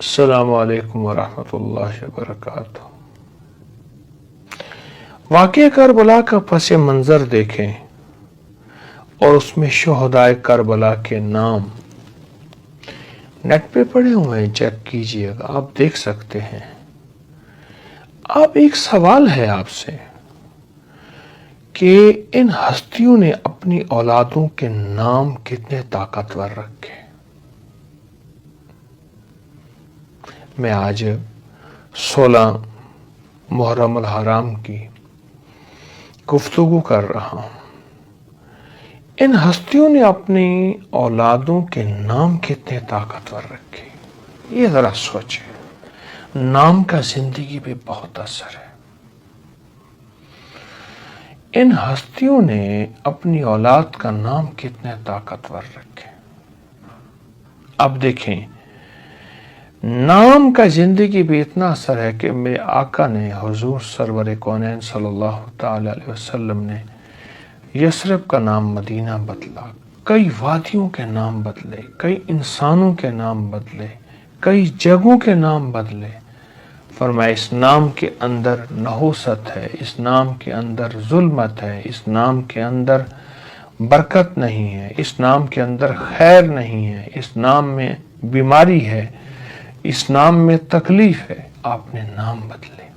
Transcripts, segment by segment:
السلام علیکم ورحمۃ اللہ وبرکاتہ۔ واقعہ کربلا کا پس منظر دیکھیں اور اس میں شہدائے کربلا کے نام نیٹ پہ پڑے ہوئے ہیں، چیک کیجئے گا، آپ دیکھ سکتے ہیں۔ اب ایک سوال ہے آپ سے کہ ان ہستیوں نے اپنی اولادوں کے نام کتنے طاقتور رکھے۔ میں آج 16 محرم الحرام کی گفتگو کر رہا ہوں۔ ان ہستیوں نے اپنی اولادوں کے نام کتنے طاقتور رکھے، یہ ذرا سوچیں۔ نام کا زندگی پہ بہت اثر ہے۔ ان ہستیوں نے اپنی اولاد کا نام کتنے طاقتور رکھے۔ اب دیکھیں، نام کا زندگی بھی اتنا اثر ہے کہ میرے آقا نے، حضور سرور کونین صلی اللہ تعالی علیہ وسلم نے یثرب کا نام مدینہ بدلا، کئی وادیوں کے نام بدلے، کئی انسانوں کے نام بدلے، کئی جگہوں کے نام بدلے۔ فرمایا اس نام کے اندر نحوست ہے، اس نام کے اندر ظلمت ہے، اس نام کے اندر برکت نہیں ہے، اس نام کے اندر خیر نہیں ہے، اس نام میں بیماری ہے، اس نام میں تکلیف ہے۔ آپ نے نام بدلے۔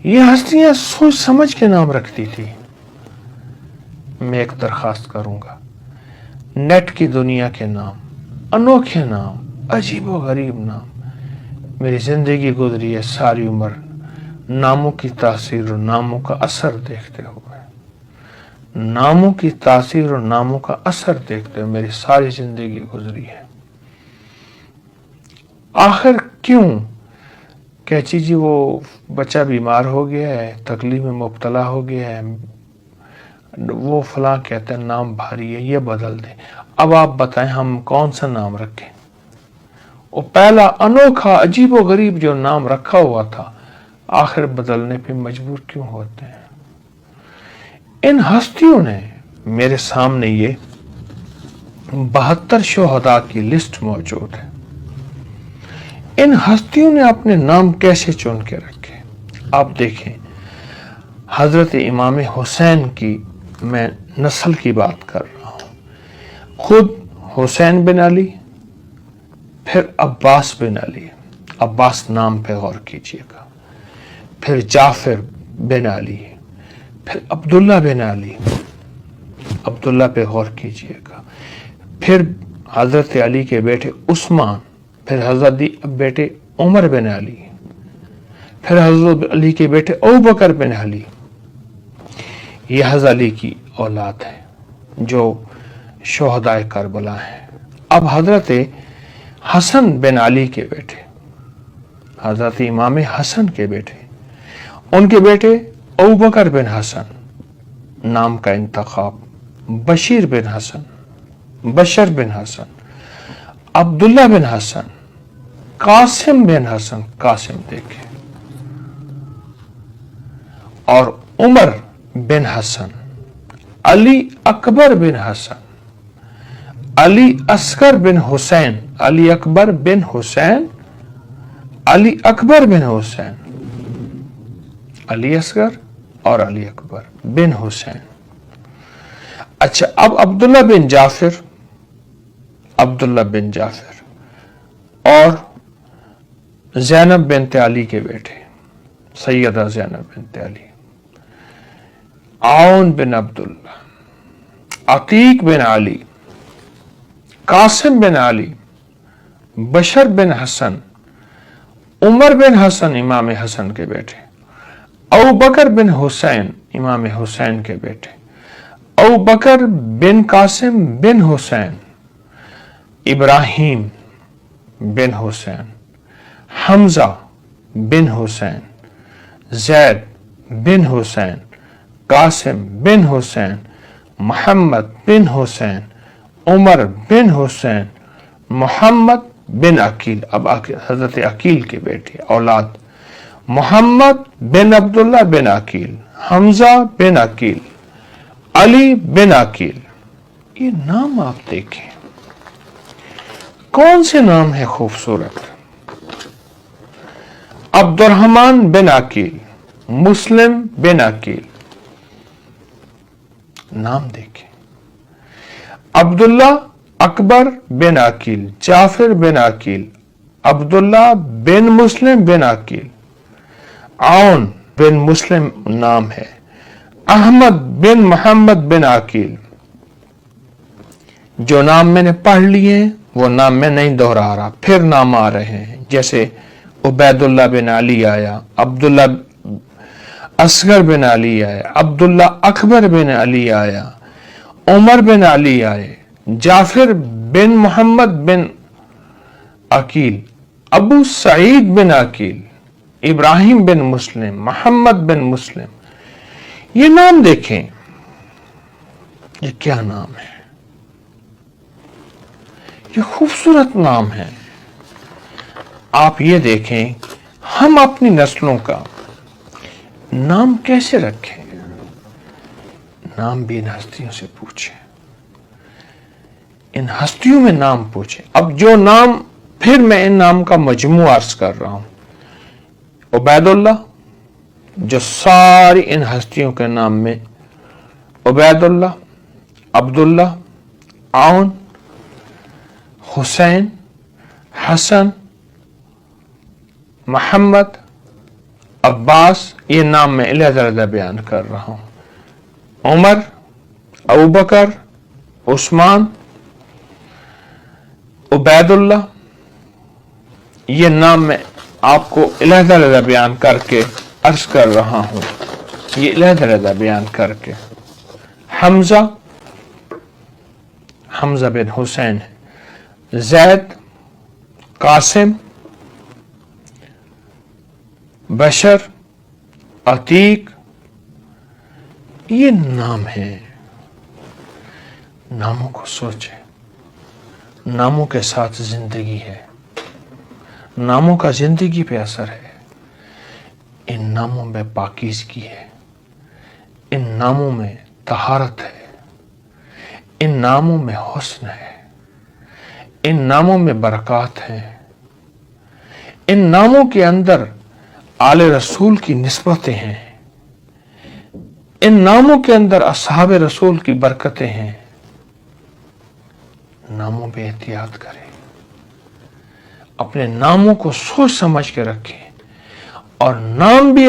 یہ ہستیاں سوچ سمجھ کے نام رکھتی تھی۔ میں ایک درخواست کروں گا، نیٹ کی دنیا کے نام، انوکھے نام، عجیب و غریب نام، میری زندگی گزری ہے ساری عمر ناموں کی تاثیر اور ناموں کا اثر دیکھتے ہوئے، ناموں کی تاثیر اور ناموں کا اثر دیکھتے ہوئے میری ساری زندگی گزری ہے۔ آخر کیوں کہچی جی وہ بچہ بیمار ہو گیا ہے، تکلیف میں مبتلا ہو گیا ہے، وہ فلاں کہتے ہیں نام بھاری ہے، یہ بدل دیں۔ اب آپ بتائیں ہم کون سا نام رکھیں؟ وہ پہلا انوکھا عجیب و غریب جو نام رکھا ہوا تھا، آخر بدلنے پہ مجبور کیوں ہوتے ہیں؟ ان ہستیوں نے میرے سامنے یہ 72 شہداء کی لسٹ موجود ہے۔ ان ہستیوں نے اپنے نام کیسے چن کے رکھے؟ آپ دیکھیں، حضرت امام حسین کی میں نسل کی بات کر رہا ہوں۔ خود حسین بن علی، پھر عباس بن علی، عباس نام پہ غور کیجئے گا، پھر جعفر بن علی، پھر عبداللہ بن علی، عبداللہ پہ غور کیجئے گا، پھر حضرت علی کے بیٹے عثمان، پھر حضرت بیٹے عمر بن علی، پھر حضرت علی کے بیٹے ابوبکر بن علی۔ یہ حضرت علی کی اولاد ہے جو شہدائے کربلا ہیں۔ اب حضرت حسن بن علی کے بیٹے، حضرت امام حسن کے بیٹے، ان کے بیٹے ابوبکر بن حسن، نام کا انتخاب بشیر بن حسن، بشر بن حسن، عبداللہ بن حسن، قاسم بن حسن، قاسم دیکھیں، اور عمر بن حسن، علی اکبر بن حسن، علی اصغر بن حسین، علی اکبر بن حسین، علی اکبر بن حسین، علی اصغر اور علی اکبر بن حسین۔ اچھا، اب عبداللہ بن جعفر، عبداللہ بن جعفر اور زینب بنت علی کے بیٹے، سیدہ زینب بنت علی، عون بن عبداللہ، عتیق بن علی، قاسم بن علی، بشر بن حسن، عمر بن حسن امام حسن کے بیٹے، ابوبکر بن حسین امام حسین کے بیٹے، ابوبکر بن قاسم بن حسین، ابراہیم بن حسین، حمزہ بن حسین، زید بن حسین، قاسم بن حسین، محمد بن حسین، عمر بن حسین، محمد بن عقیل۔ اب حضرت عقیل کے بیٹے اولاد، محمد بن عبداللہ بن عقیل، حمزہ بن عقیل، علی بن عقیل۔ یہ نام آپ دیکھیں، کون سے نام ہے خوبصورت؟ عبد الرحمن بن عقیل، مسلم بن عقیل، نام دیکھیں، عبداللہ اکبر بن عقیل، جعفر بن عقیل، عبداللہ بن مسلم بن عقیل، عون بن مسلم نام ہے، احمد بن محمد بن عقیل۔ جو نام میں نے پڑھ لیے ہیں وہ نام میں نہیں دہرا رہا، پھر نام آ رہے ہیں، جیسے عبید اللہ بن علی آیا، عبداللہ اصغر بن علی آیا، عبداللہ اکبر بن علی آیا، عمر بن علی آئے، جعفر بن محمد بن عقیل، ابو سعید بن عقیل، ابراہیم بن مسلم، محمد بن مسلم۔ یہ نام دیکھیں، یہ کیا نام ہے؟ یہ خوبصورت نام ہے۔ آپ یہ دیکھیں ہم اپنی نسلوں کا نام کیسے رکھیں؟ نام بھی ان ہستیوں سے پوچھیں، ان ہستیوں میں نام پوچھیں۔ اب جو نام، پھر میں ان نام کا مجموعہ عرض کر رہا ہوں۔ عبید اللہ، جو ساری ان ہستیوں کے نام میں عبید اللہ، عبداللہ، عون، حسین، حسن، محمد، عباس، یہ نام میں علیحدہ بیان کر رہا ہوں۔ عمر، ابوبکر، عثمان، عبید اللہ، یہ نام میں آپ کو علیحدہ بیان کر کے عرض کر رہا ہوں، یہ علیحدہ بیان کر کے۔ حمزہ، حمزہ بن حسین، زید، قاسم، بشر، عتیق، یہ نام ہیں۔ ناموں کو سوچیں، ناموں کے ساتھ زندگی ہے، ناموں کا زندگی پہ اثر ہے۔ ان ناموں میں پاکیزگی ہے، ان ناموں میں طہارت ہے، ان ناموں میں حسن ہے، ان ناموں میں برکات ہیں، ان ناموں کے اندر آل رسول کی نسبتیں ہیں، ان ناموں کے اندر اصحاب رسول کی برکتیں ہیں۔ ناموں پہ احتیاط کریں، اپنے ناموں کو سوچ سمجھ کے رکھیں، اور نام بھی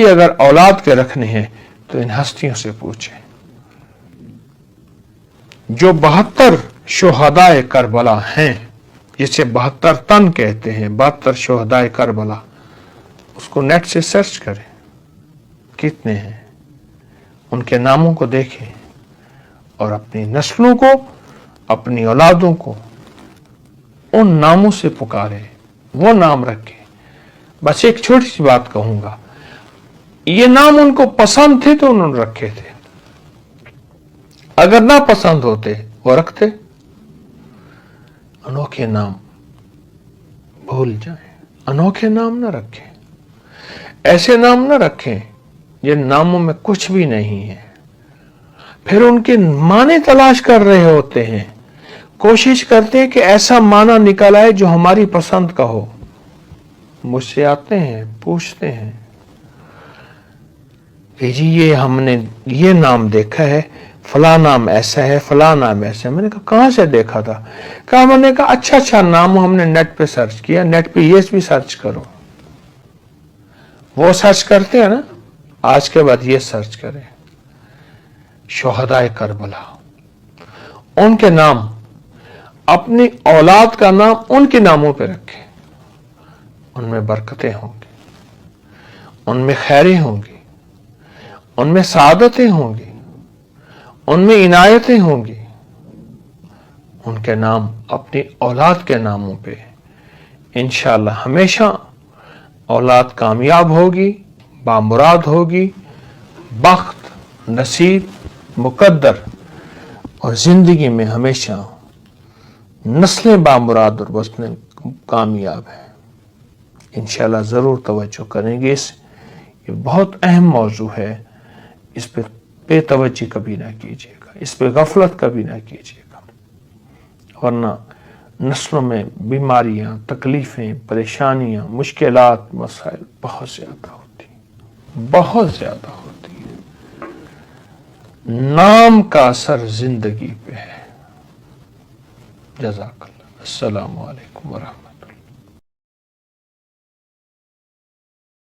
اگر اولاد کے رکھنے ہیں تو ان ہستیوں سے پوچھیں۔ جو 72 شہدائے کربلا ہیں، جسے 72 تن کہتے ہیں، 72 شہدائے کربلا، اس کو نیٹ سے سرچ کریں، کتنے ہیں، ان کے ناموں کو دیکھیں، اور اپنی نسلوں کو، اپنی اولادوں کو ان ناموں سے پکارے، وہ نام رکھیں۔ بس ایک چھوٹی سی بات کہوں گا، یہ نام ان کو پسند تھے تو انہوں نے رکھے تھے، اگر نہ پسند ہوتے وہ رکھتے۔ انوکھے نام بھول جائیں، انوکھے نام نہ رکھیں، ایسے نام نہ رکھیں جن ناموں میں کچھ بھی نہیں ہے، پھر ان کے معنی تلاش کر رہے ہوتے ہیں، کوشش کرتے ہیں کہ ایسا معنی نکل آئے جو ہماری پسند کا ہو۔ مجھ سے آتے ہیں، پوچھتے ہیں کہ جی یہ ہم نے یہ نام دیکھا ہے، فلاں نام ایسا ہے، فلاں نام ایسا ہے۔ میں نے کہا کہاں سے دیکھا تھا؟ کہا میں نے کہا اچھا نام ہم نے نیٹ پہ سرچ کیا، نیٹ پہ یہ بھی سرچ کرو۔ وہ سرچ کرتے ہیں نا، آج کے بعد یہ سرچ کریں، شہدائے کربلا، ان کے نام، اپنی اولاد کا نام ان کے ناموں پہ رکھیں، ان میں برکتیں ہوں گی، ان میں خیریں ہوں گی، ان میں سعادتیں ہوں گی، ان میں عنایتیں ہوں گی۔ ان کے نام اپنی اولاد کے ناموں پہ، انشاءاللہ ہمیشہ اولاد کامیاب ہوگی، بامراد ہوگی، بخت، نصیب، مقدر، اور زندگی میں ہمیشہ نسلیں بامراد اور وطن کامیاب ہیں۔ انشاءاللہ ضرور توجہ کریں گے، یہ بہت اہم موضوع ہے، اس پہ بے توجہ کبھی نہ کیجیے گا، اس پہ غفلت کبھی نہ کیجیے گا، ورنہ نسلوں میں بیماریاں، تکلیفیں، پریشانیاں، مشکلات، مسائل بہت زیادہ ہوتی ہیں، بہت زیادہ ہوتی ہیں۔ نام کا اثر زندگی پہ ہے۔ جزاک اللہ۔ السلام علیکم ورحمۃ اللہ۔